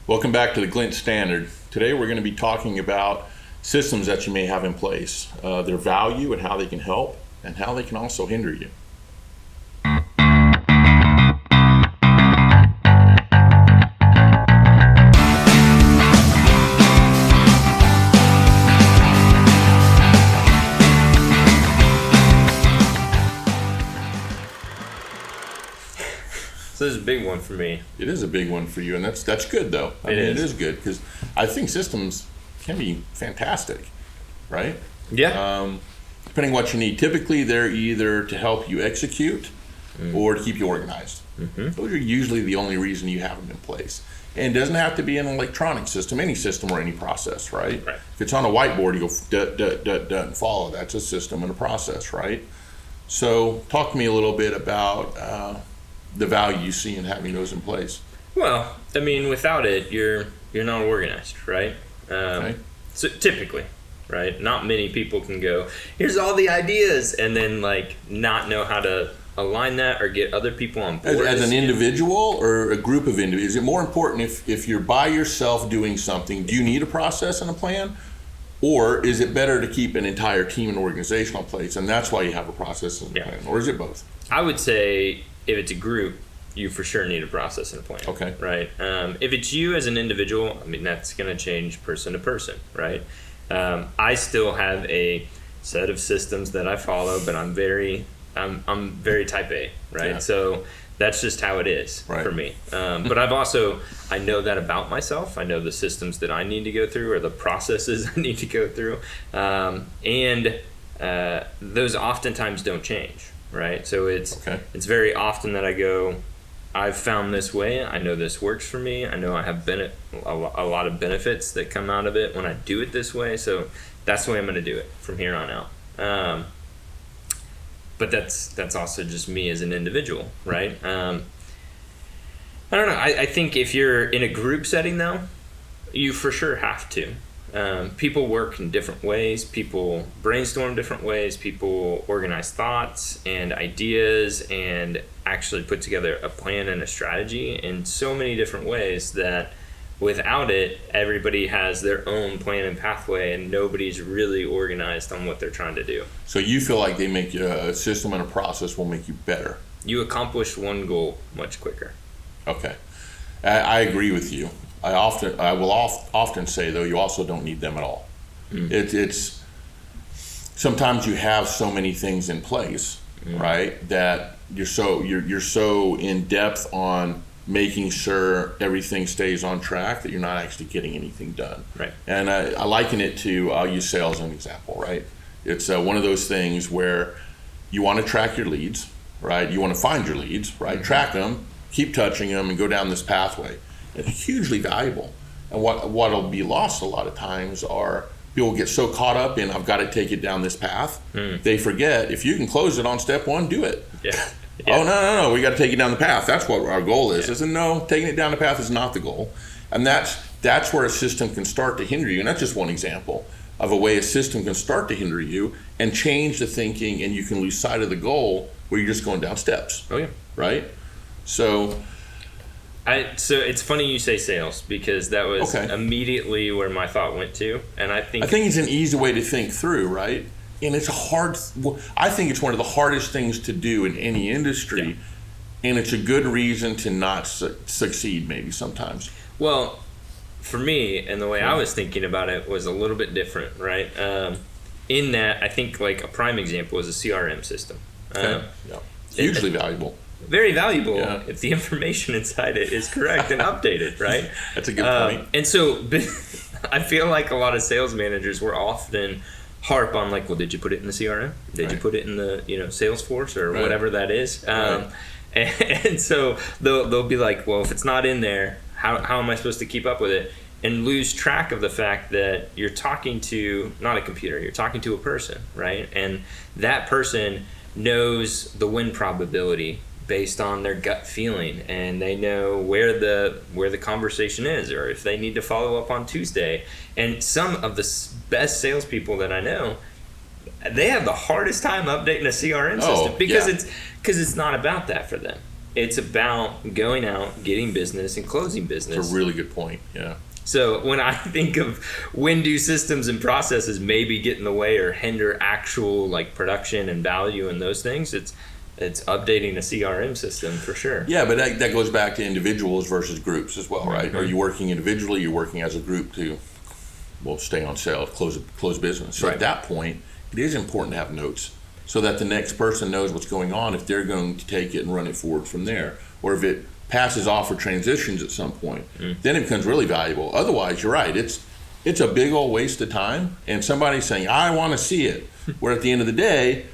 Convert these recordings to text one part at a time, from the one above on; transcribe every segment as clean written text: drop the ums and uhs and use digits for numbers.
Welcome back to the Glint Standard. Today we're going to be talking about systems that you may have in place, their value and how they can help, and how they can also hinder you. So this is a big one for me. It is a big one for you, and that's good though. It is good because I think systems can be fantastic, right? Yeah. Depending what you need. Typically, they're either to help you execute or to keep you organized. Mm-hmm. Those are usually the only reason you have them in place. And it doesn't have to be an electronic system, any system or any process, right? If it's on a whiteboard, you go duh, duh, duh, duh, and follow. That's a system and a process, right? So talk to me a little bit about the value you see in having those in place. Well, I mean, without it, you're not organized, right? Okay. So typically, right? Not many people can go, here's all the ideas, and then like not know how to align that or get other people on board. As an individual or a group of individuals, is it more important if you're by yourself doing something, do you need a process and a plan? Or is it better to keep an entire team and organizational place, and that's why you have a process and a plan? Or is it both? I would say if it's a group, you for sure need a process and a plan. Okay. Right. If it's you as an individual, I mean, that's going to change person to person, right? I still have a set of systems that I follow, but I'm very type A, right? Yeah. So that's just how it is for me. But I know that about myself. I know the systems that I need to go through or the processes I need to go through. And those oftentimes don't change, right? So it's very often that I go, I've found this way. I know this works for me. I know I have a lot of benefits that come out of it when I do it this way. So that's the way I'm going to do it from here on out. But that's also just me as an individual, right? I don't know. I think if you're in a group setting, though, you for sure have to. People work in different ways. People brainstorm different ways. People organize thoughts and ideas and actually put together a plan and a strategy in so many different ways that without it, everybody has their own plan and pathway and nobody's really organized on what they're trying to do. So you feel like they make you a system and a process will make you better? You accomplish one goal much quicker. Okay. I agree with you. I will often say though, you also don't need them at all. It's sometimes you have so many things in place, right? That you're so in depth on making sure everything stays on track that you're not actually getting anything done. Right. And I liken it to, I'll use sales as an example, right? It's one of those things where you want to track your leads, right? You want to find your leads, right? Mm-hmm. Track them, keep touching them, and go down this pathway. It's hugely valuable. And what'll be lost a lot of times are people get so caught up in, I've got to take it down this path. They forget, if you can close it on step one, do it. Yeah. Oh, no, we got to take it down the path. That's what our goal is. Isn't no, taking it down the path is not the goal. And that's where a system can start to hinder you. And that's just one example of a way a system can start to hinder you and change the thinking, and you can lose sight of the goal where you're just going down steps. Oh, yeah. Right? So it's funny you say sales because that was immediately where my thought went to. And I think it's an easy way to think through, right? And I think it's one of the hardest things to do in any industry, and it's a good reason to not succeed maybe sometimes. Well, for me, and the way I was thinking about it was a little bit different, right? In that, I think like a prime example is a CRM system. Hugely valuable. Very valuable if the information inside it is correct and updated, right? That's a good point. And so I feel like a lot of sales managers were often harp on like, well, did you put it in the CRM? Did you put it in the Salesforce or whatever that is? And so they'll be like, well, if it's not in there, how am I supposed to keep up with it? And lose track of the fact that you're talking to not a computer, you're talking to a person, right? And that person knows the win probability based on their gut feeling, and they know where the conversation is, or if they need to follow up on Tuesday. And some of the best salespeople that I know, they have the hardest time updating a CRM system because it's not about that for them. it's about going out, getting business, and closing business. It's a really good point. Yeah. So when I think of when do systems and processes maybe get in the way or hinder actual like production and value and those things, it's updating a CRM system for sure. Yeah, but that goes back to individuals versus groups as well, right? Mm-hmm. Are you working individually? You're working as a group to, well, stay on sale, close business. So at that point, it is important to have notes so that the next person knows what's going on if they're going to take it and run it forward from there, or if it passes off or transitions at some point, then it becomes really valuable. Otherwise, you're right. It's a big old waste of time, and somebody's saying, I want to see it. Where at the end of the day,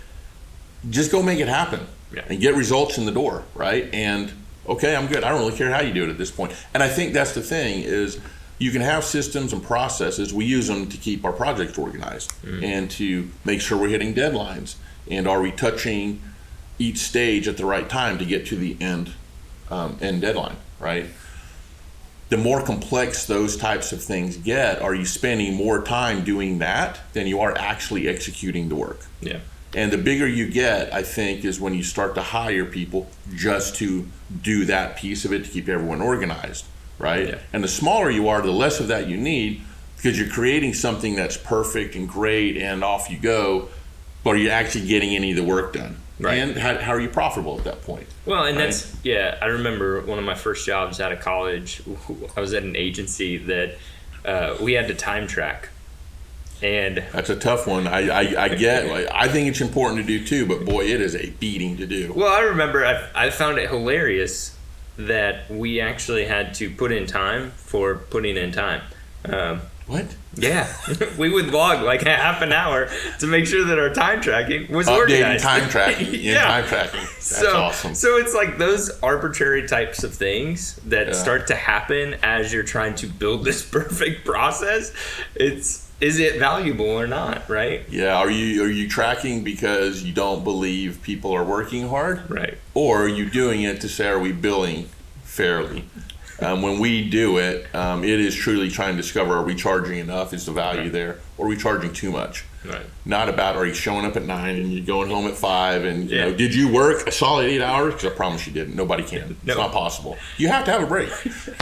just go make it happen and get results in the door, right? And okay, I'm good. I don't really care how you do it at this point. And I think that's the thing is you can have systems and processes. We use them to keep our projects organized and to make sure we're hitting deadlines. And are we touching each stage at the right time to get to the end deadline, right? The more complex those types of things get, are you spending more time doing that than you are actually executing the work? Yeah. And the bigger you get, I think, is when you start to hire people just to do that piece of it to keep everyone organized, right? Yeah. And the smaller you are, the less of that you need because you're creating something that's perfect and great and off you go, but are you actually getting any of the work done? Right. And how are you profitable at that point? Well, and that's, I remember one of my first jobs out of college, I was at an agency that we had to time track. And that's a tough one. I get, I think it's important to do too, but boy, it is a beating to do. Well, I remember I found it hilarious that we actually had to put in time for putting in time. What? Yeah, we would log like half an hour to make sure that our time tracking was organized. Time tracking. Time tracking. That's awesome. So it's like those arbitrary types of things that start to happen as you're trying to build this perfect process. Is it valuable or not, right? Yeah. Are you tracking because you don't believe people are working hard? Right. Or are you doing it to say, are we billing fairly? When we do it, it is truly trying to discover, are we charging enough? Is the value there? Or are we charging too much? Right. Not about, are you showing up at 9 and you're going home at 5 and, you know, did you work a solid 8 hours? Because I promise you didn't. Nobody can. No. It's not possible. You have to have a break.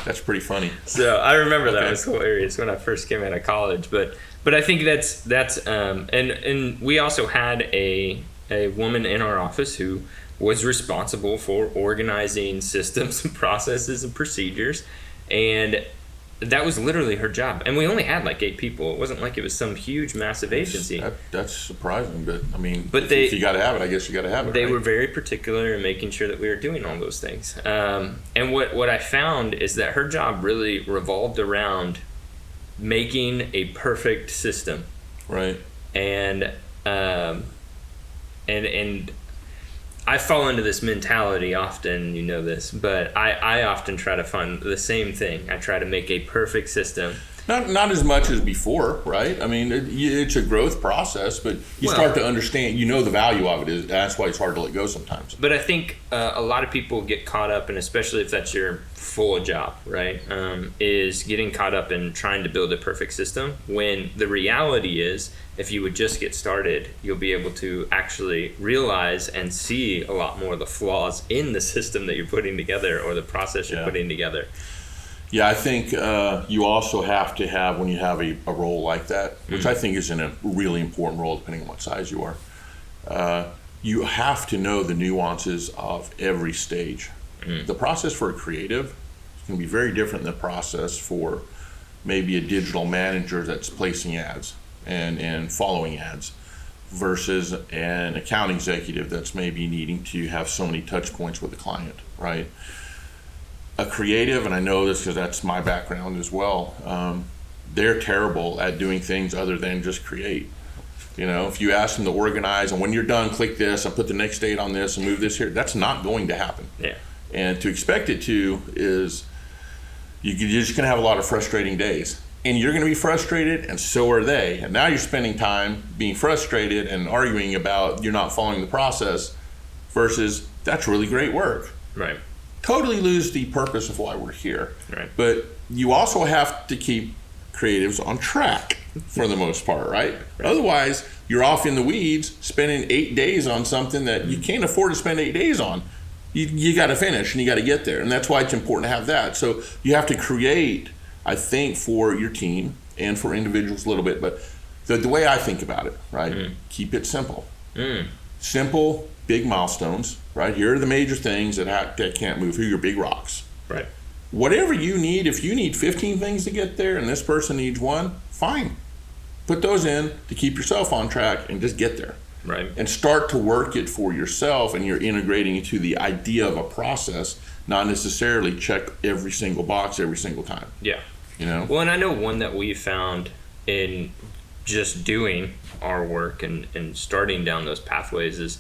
That's pretty funny. So I remember that was hilarious when I first came out of college. But I think that's and we also had a woman in our office who was responsible for organizing systems and processes and procedures, and that was literally her job. And we only had like 8 people. It wasn't like it was some huge, massive agency. That's surprising, but I mean, if you got to have it, I guess you got to have it. They were very particular in making sure that we were doing all those things. And what I found is that her job really revolved around making a perfect system. Right. And I fall into this mentality often, you know this, but I often try to find the same thing. I try to make a perfect system. Not as much as before, right? I mean, it's a growth process, but you start to understand, you know the value of it. That's why it's hard to let go sometimes. But I think a lot of people get caught up, and especially if that's your full job, right, is getting caught up in trying to build a perfect system, when the reality is, if you would just get started, you'll be able to actually realize and see a lot more of the flaws in the system that you're putting together or the process you're putting together. Yeah, I think you also have to have, when you have a role like that, which I think is in a really important role depending on what size you are, you have to know the nuances of every stage. The process for a creative can be very different than the process for maybe a digital manager that's placing ads and following ads versus an account executive that's maybe needing to have so many touch points with the client, right? A creative, and I know this because that's my background as well, they're terrible at doing things other than just create. You know, if you ask them to organize and when you're done, click this and put the next date on this and move this here, that's not going to happen. Yeah. And to expect it to is you're just going to have a lot of frustrating days. And you're going to be frustrated, and so are they. And now you're spending time being frustrated and arguing about you're not following the process versus that's really great work. Right. Totally lose the purpose of why we're here. Right. But you also have to keep creatives on track for the most part, right? Otherwise, you're off in the weeds spending 8 days on something that you can't afford to spend 8 days on. you got to finish and you got to get there. And that's why it's important to have that. So you have to create, I think, for your team and for individuals a little bit, but the way I think about it, right? Keep it simple. Simple, big milestones, right? Here are the major things that can't move. Here are your big rocks. Right. Whatever you need, if you need 15 things to get there and this person needs one, fine. Put those in to keep yourself on track and just get there. Right. And start to work it for yourself, and you're integrating into the idea of a process, not necessarily check every single box every single time. Yeah. You know? Well, and I know one that we found in just doing our work and starting down those pathways is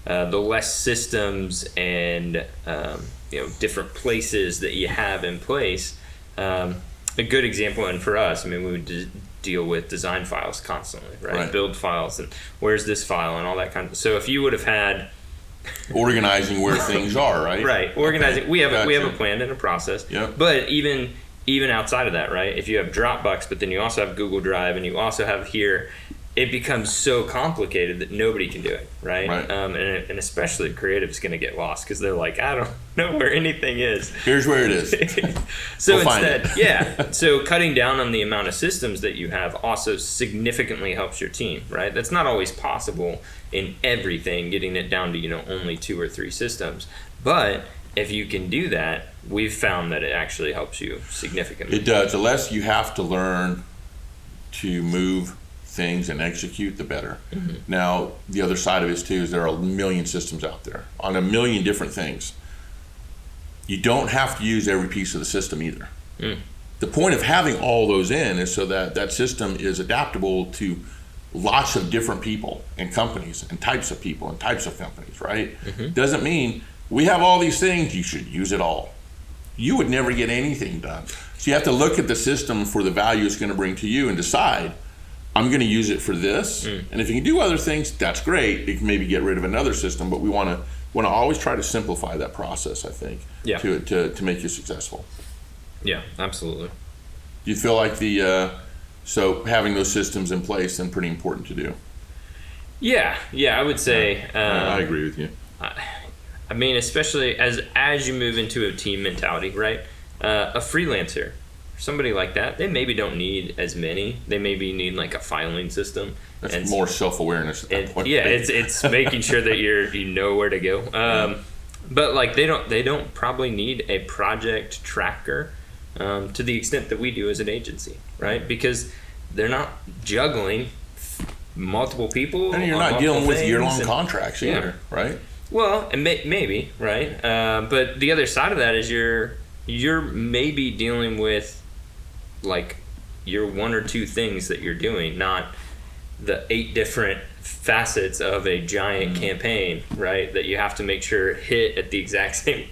the less systems and different places that you have in place. A good example, and for us, I mean, we would deal with design files constantly, right? Build files and where's this file and all that kind of. So if you would have had organizing where things are, right? Right, organizing. We have a plan and a process. Yep. But even outside of that, right? If you have Dropbox, but then you also have Google Drive, and you also have here, it becomes so complicated that nobody can do it, right? And especially creative's going to get lost because they're like, I don't know where anything is. Here's where it is. So instead, so cutting down on the amount of systems that you have also significantly helps your team, right? That's not always possible in everything, getting it down to, only 2 or 3 systems. But if you can do that, we've found that it actually helps you significantly. It does. The less you have to learn to move things and execute, the better. Now, the other side of it too is there are a million systems out there on a million different things. You don't have to use every piece of the system either. The point of having all those in is so that that system is adaptable to lots of different people and companies and types of people and types of companies, right? Doesn't mean we have all these things, you should use it all. You would never get anything done. So you have to look at the system for the value it's going to bring to you and decide, I'm going to use it for this. And if you can do other things, that's great. You can maybe get rid of another system, but we want to always try to simplify that process, I think, to make you successful. Yeah, absolutely. Do you feel like so having those systems in place is pretty important to do? Yeah, I would say. I agree with you. I mean, especially as you move into a team mentality, right? A freelancer, somebody like that, they maybe don't need as many. They maybe need like a filing system. That's more self-awareness at that point. Yeah, it's making sure that you know where to go. But like they don't probably need a project tracker to the extent that we do as an agency, right? Because they're not juggling multiple people. And you're not dealing with year-long contracts either, right? Well, and maybe, right? But the other side of that is you're maybe dealing with like your 1 or 2 things that you're doing, not the 8 different facets of a giant campaign, right? That you have to make sure hit at the exact same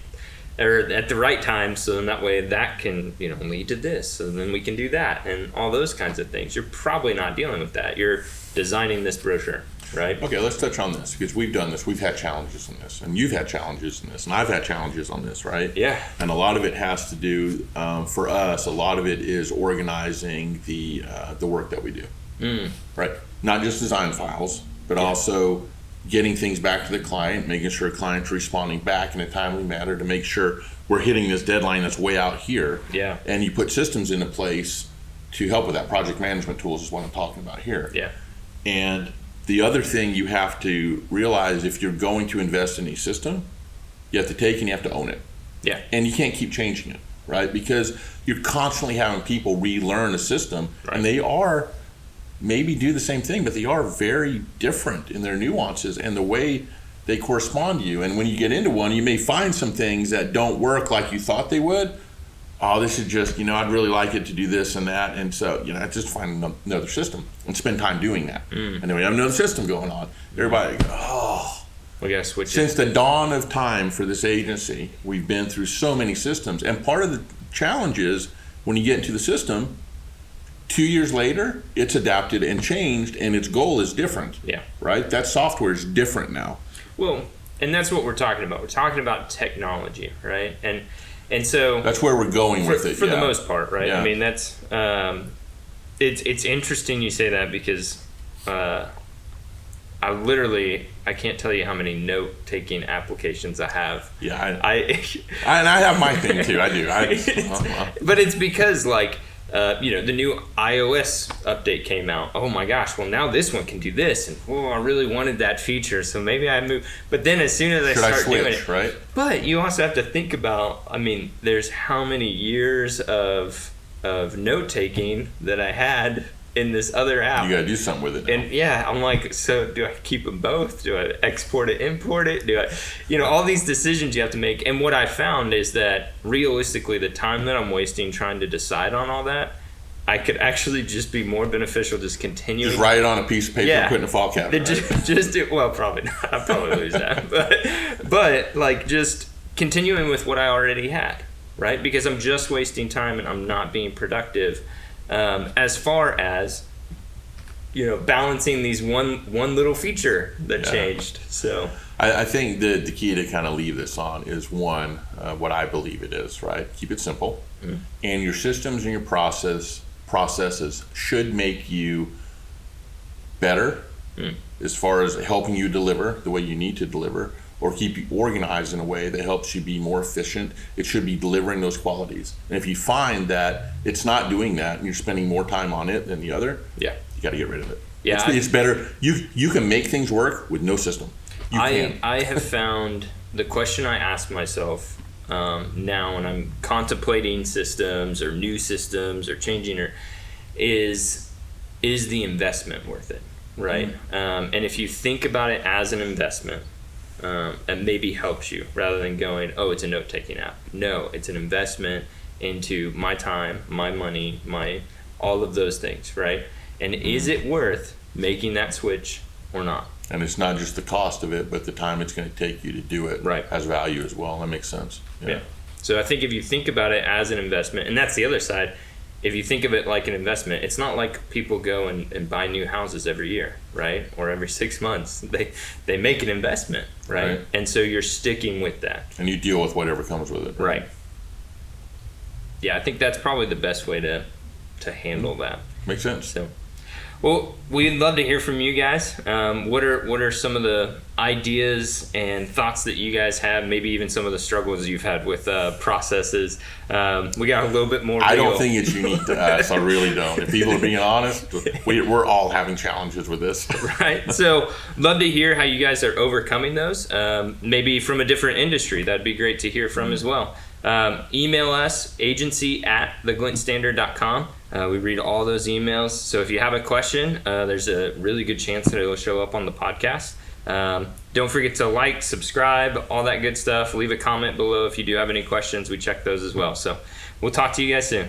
or at the right time, so then that way that can lead to this, so then we can do that, and all those kinds of things. You're probably not dealing with that. You're designing this brochure. Right. Okay, let's touch on this because we've done this. We've had challenges in this, and you've had challenges in this, and I've had challenges on this, right? Yeah. And a lot of it has to do, for us, a lot of it is organizing the work that we do, right? Not just design files, but also getting things back to the client, making sure the client's responding back in a timely manner to make sure we're hitting this deadline that's way out here. Yeah. And you put systems into place to help with that. Project management tools is what I'm talking about here. Yeah. And the other thing you have to realize, if you're going to invest in a system, you have to take and you have to own it. Yeah. And you can't keep changing it, right? Because you're constantly having people relearn a system, and they are maybe do the same thing, but they are very different in their nuances and the way they correspond to you. And when you get into one, you may find some things that don't work like you thought they would. Oh, this is just, I'd really like it to do this and that. And so, I just find another system and spend time doing that. And then we have another system going on. Everybody goes, oh. We got to switch Since the dawn of time for this agency, we've been through so many systems. And part of the challenge is when you get into the system, 2 years later, it's adapted and changed, and its goal is different. Yeah. Right? That software is different now. Well, and that's what we're talking about. We're talking about technology, right? And so that's where we're going with it for the most part, right? Yeah. I mean, that's it's interesting you say that because I can't tell you how many note-taking applications I have. Yeah, and I have my thing too. I do. But it's because the new iOS update came out. Oh my gosh! Well, now this one can do this, and I really wanted that feature, so maybe I move. But then as soon as I start doing it, right? But you also have to think about. I mean, there's how many years of note-taking that I had in this other app. You got to do something with it now. And I'm like, so do I keep them both? Do I export it, import it? Do I, all these decisions you have to make. And what I found is that realistically, the time that I'm wasting trying to decide on all that, I could actually just be more beneficial just continuing. Just write it on a piece of paper and put it in a file cabinet. Right? Just do, well, probably not. I'll probably lose that. But just continuing with what I already had, right? Because I'm just wasting time and I'm not being productive. As far as balancing these one little feature that changed. So I think the key to kind of leave this on is one, what I believe it is, right? Keep it simple, and your systems and your processes should make you better as far as helping you deliver the way you need to deliver, or keep you organized in a way that helps you be more efficient. It should be delivering those qualities. And if you find that it's not doing that and you're spending more time on it than the other, you got to get rid of it. Yeah, it's better. You can make things work with no system. I have found the question I ask myself now when I'm contemplating systems or new systems or changing, is the investment worth it, right? And if you think about it as an investment, and maybe helps you rather than going, it's a note-taking app. No, it's an investment into my time, my money, all of those things, right? And is it worth making that switch or not? And it's not just the cost of it, but the time it's going to take you to do it has value as well. That makes sense. Yeah. So I think if you think about it as an investment, and that's the other side, if you think of it like an investment, it's not like people go and buy new houses every year, right? Or every 6 months. They make an investment, right? And so you're sticking with that. And you deal with whatever comes with it. Right. Yeah, I think that's probably the best way to handle that. Makes sense. So, well, we'd love to hear from you guys. What are some of the ideas and thoughts that you guys have? Maybe even some of the struggles you've had with processes. We got a little bit more. I don't think it's unique to us. I really don't. If people are being honest, we're all having challenges with this. Right. So, love to hear how you guys are overcoming those. Maybe from a different industry. That'd be great to hear from as well. Email us, agency@theglintstandard.com. We read all those emails. So if you have a question, there's a really good chance that it'll show up on the podcast. Don't forget to like, subscribe, all that good stuff. Leave a comment below if you do have any questions. We check those as well. So we'll talk to you guys soon.